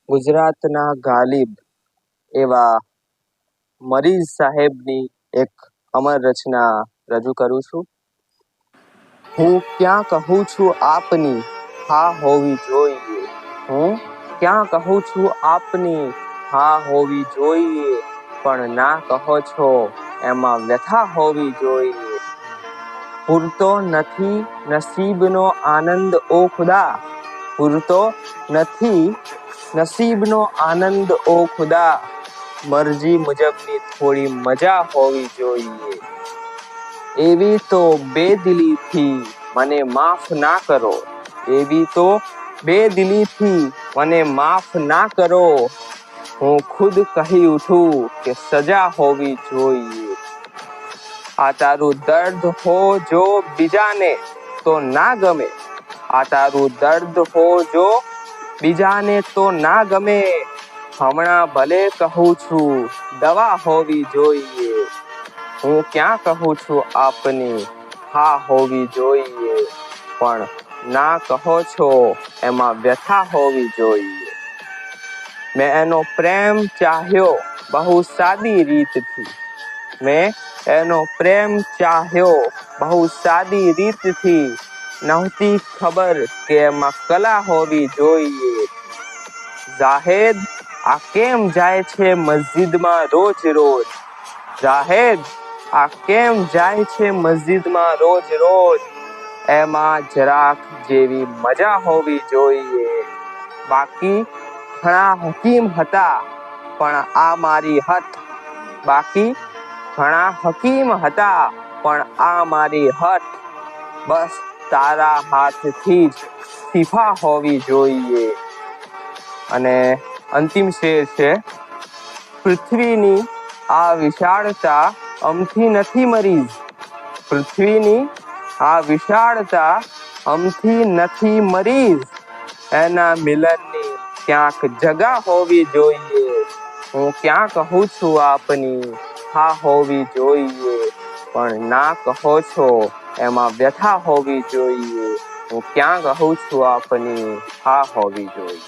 ગુજરાતના ગાલિબ એવા મરીઝ સાહેબની એક અમર રચના રજૂ કરું છું. હું ક્યાં કહું છું આપની હા હોવી જોઈએ. હું ક્યાં કહું છું આપની હા હોવી જોઈએ, પણ ના કહો છો એમાં વ્યથા હોવી જોઈએ. પૂરતો નથી નસીબનો આનંદ ઓ ખુદા, પૂરતો નથી નસીબનો આનંદ ઓ ખુદા, મરજી મુજબની થોડી મજા હોવી જોઈએ. એવી તો બેદિલીથી મને માફ ના કરો, એવી તો બેદિલીથી મને માફ ના કરો. હું ખુદ કહી ઉઠું કે સજા હોવી જોઈએ. આ તારું દર્દ હો જો બીજાને તો ના ગમે, આ તારું દર્દ હો જો બીજાને તો ના ગમે. હમણાં ભલે કહું છું દવા હોવી જોઈએ. હું ક્યાં કહું છું આપની હા હોવી જોઈએ, પણ ના કહો છો એમાં વ્યથા હોવી જોઈએ. મેં એનો પ્રેમ ચાહ્યો બહુ સાદી રીતથી, મેં એનો પ્રેમ ચાહ્યો બહુ સાદી રીતથી. નહોતી ખબર કે એમાં કલા હોવી જોઈએ. જાહેદ આ કેમ જાય છે મસ્જિદમાં રોજ રોજ, જાહેદ આ કેમ જાય છે મસ્જિદમાં રોજ રોજ. એમાં જરાક જેવી મજા હોવી જોઈએ. બાકી ઘણા હકીમ હતા પણ આ મારી હઠ, બાકી ઘણા હકીમ હતા પણ આ મારી હઠ. બસ તારા હાથથી જ શિફા હોવી જોઈએ. અને અંતિમ શેર છે, પૃથ્વીની આ વિશાળતા અમથી નથી મરીઝ, પૃથ્વીની આ વિશાળતા અમથી નથી મરીઝ. એના મિલનની ક્યાંક જગા હોવી જોઈએ. હું ક્યાં કહું છું આપની હા હોવી જોઈએ, પણ ના કહો છો એમાં વ્યથા હોવી જોઈએ. હું ક્યાં કહું છું આપની હા હોવી જોઈએ.